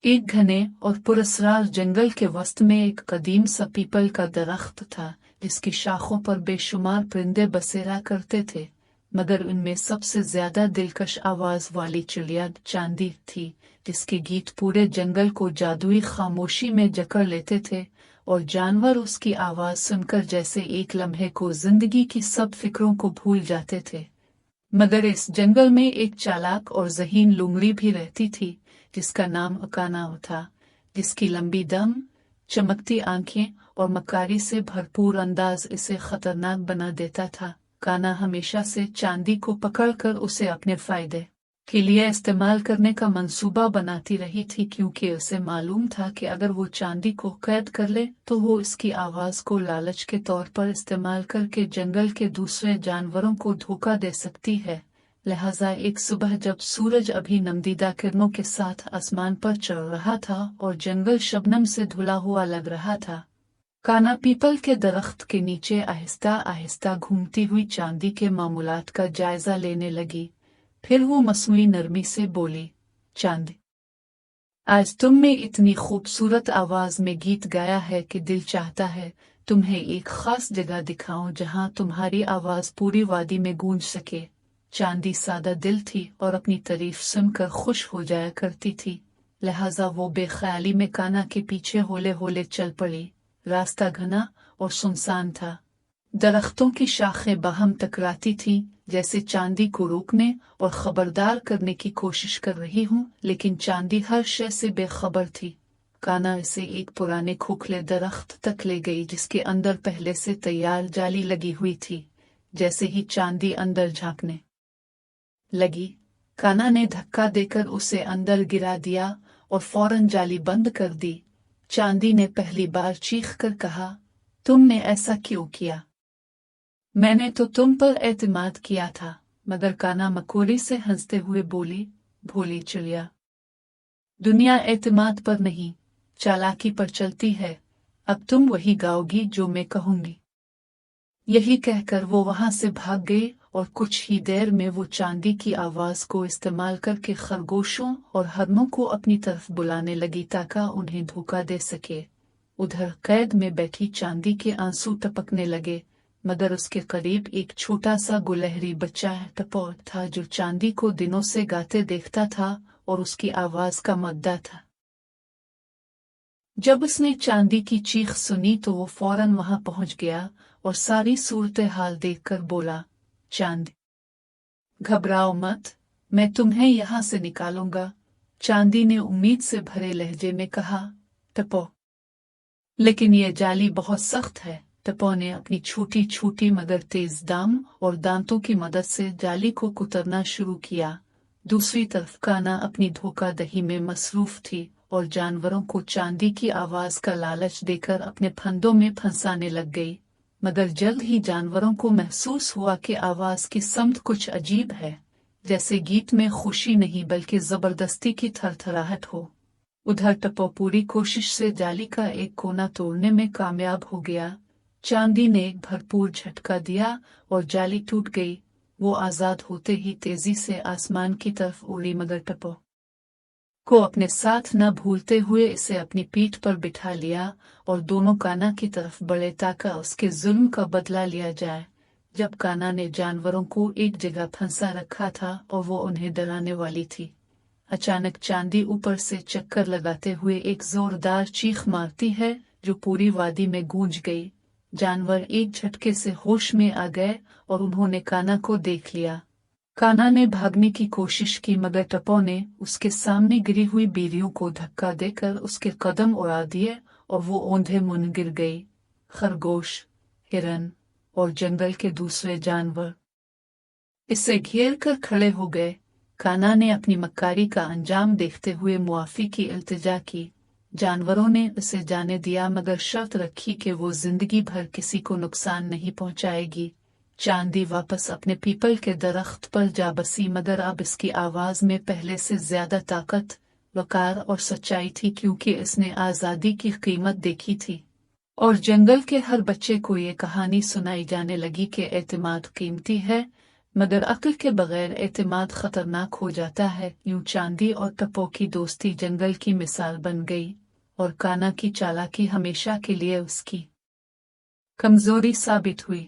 एक घने और पुरस्रार जंगल के वस्त में एक कदीम सा पीपल का दरख्त था, जिसकी शाखों पर बेशुमार परिंदे बसेरा करते थे, मगर उनमें सबसे ज्यादा दिलकश आवाज वाली चिड़िया चांदी थी, जिसके गीत पूरे जंगल को जादुई खामोशी में जकड़ लेते थे, और जानवर उसकी आवाज सुनकर जैसे एक लम्हे को जिंदगी की सब फिक्रों को भूल जाते थे। मगर इस जंगल में एक चालाक और ज़हीन लूमड़ी भी रहती थी, जिसका नाम काना था, जिसकी लंबी दम, चमकती आंखें और मकारी से भरपूर अंदाज इसे खतरनाक बना देता था। काना हमेशा से चांदी को पकड़कर उसे अपने फायदे के लिए इस्तेमाल करने का मंसूबा बनाती रही थी, क्योंकि उसे मालूम था कि अगर वो चांदी को कैद कर ले तो वो इसकी आवाज को लालच के तौर पर इस्तेमाल करके जंगल के दूसरे जानवरों को धोखा दे सकती है। लिहाजा एक सुबह जब सूरज अभी नमदीदा किरणों के साथ आसमान पर चढ़ रहा था और जंगल शबनम से धुला हुआ लग रहा था, काना पीपल के दरख्त के नीचे आहिस्ता आहिस्ता घूमती हुई चांदी के मामूलात का जायजा लेने लगी। फिर वो मसनूई नरमी से बोली, चांदी, आज तुमने इतनी खूबसूरत आवाज में गीत गाया है कि दिल चाहता है तुम्हें एक खास जगह दिखाऊं जहां तुम्हारी आवाज पूरी वादी में गूंज सके। चांदी सादा दिल थी और अपनी तारीफ सुनकर खुश हो जाया करती थी, लिहाजा वो बेख्याली में काना के पीछे होले होले चल पड़ी। रास्ता घना और सुनसान था, दरख्तों की शाखें बाहम टकराती थीं, जैसे चांदी को रोकने और खबरदार करने की कोशिश कर रही हूं, लेकिन चांदी हर शय से बेखबर थी। काना इसे एक पुराने खोखले दरख्त तक ले गई, जिसके अंदर पहले से तैयार जाली लगी हुई थी। जैसे ही चांदी अंदर झांकने लगी, काना ने धक्का देकर उसे अंदर गिरा दिया और फौरन जाली बंद कर दी। चांदी ने पहली बार चीख कर कहा, तुमने ऐसा क्यों किया? मैंने तो तुम पर एतमाद किया था। मगर काना मकोड़ी से हंसते हुए बोली, भोली चिड़िया, दुनिया एतमाद पर नहीं, चालाकी पर चलती है। अब तुम वही गाओगी जो मैं कहूंगी। यही कहकर वो वहां से भाग गई और कुछ ही देर में वो चांदी की आवाज को इस्तेमाल करके खरगोशों और हरनों को अपनी तरफ बुलाने लगी ताकि उन्हें धोखा दे सके। उधर कैद में बैठी चांदी के आंसू टपकने लगे, मगर उसके करीब एक छोटा सा गुलहरी बच्चा टपोर था, जो चांदी को दिनों से गाते देखता था और उसकी आवाज का मद्दा था। जब उसने चांदी की चीख सुनी तो वो फौरन वहां पहुंच गया और सारी सूरत हाल देखकर बोला, चांदी, घबराओ मत, मैं तुम्हें यहां से निकालूंगा। चांदी ने उम्मीद से भरे लहजे में कहा, टपो, लेकिन यह जाली बहुत सख्त है। टपो ने अपनी छोटी छोटी मगर तेज दाम और दांतों की मदद से जाली को कुतरना शुरू किया। दूसरी तरफ काना अपनी धोखाधड़ी में मसरूफ थी और जानवरों को चांदी की आवाज का लालच देकर अपने फंदों में फंसाने लग गई। मगर जल्द ही जानवरों को महसूस हुआ कि आवाज की समत कुछ अजीब है, जैसे गीत में खुशी नहीं बल्कि जबरदस्ती की थरथराहट हो। उधर टपो पूरी कोशिश से जाली का एक कोना तोड़ने में कामयाब हो गया। चांदी ने एक भरपूर झटका दिया और जाली टूट गई। वो आजाद होते ही तेजी से आसमान की तरफ उड़ी, मगर टपो को अपने साथ न भूलते हुए इसे अपनी पीठ पर बिठा लिया और दोनों काना की तरफ बढ़े ताकि उसके जुल्म का बदला लिया जाए। जब काना ने जानवरों को एक जगह फंसा रखा था और वो उन्हें डराने वाली थी, अचानक चांदी ऊपर से चक्कर लगाते हुए एक जोरदार चीख मारती है जो पूरी वादी में गूंज गई। जानवर एक झटके से होश में आ गए और उन्होंने काना को देख लिया। काना ने भागने की कोशिश की, मगर टपो ने उसके सामने गिरी हुई बीरियों को धक्का देकर उसके कदम उड़ा दिए और वो औंधे मुन गिर गई। खरगोश, हिरन और जंगल के दूसरे जानवर इसे घेर कर खड़े हो गए। काना ने अपनी मक्कारी का अंजाम देखते हुए मुआफी की इल्तिजा की। जानवरों ने उसे जाने दिया, मगर शर्त रखी कि वो जिंदगी भर किसी को नुकसान नहीं पहुंचाएगी। चांदी वापस अपने पीपल के दरख्त पर जा बसी, मगर अब इसकी आवाज में पहले से ज्यादा ताकत, वकार और सच्चाई थी, क्योंकि इसने आजादी की कीमत देखी थी और जंगल के हर बच्चे को ये कहानी सुनाई जाने लगी कि एतमाद कीमती है مگر عقل کے بغیر اعتماد خطرناک ہو جاتا ہے۔ یوں چاندی اور ٹپو کی دوستی جنگل کی مثال بن گئی، اور کانا کی چالاکی ہمیشہ کے لیے اس کی کمزوری ثابت ہوئی۔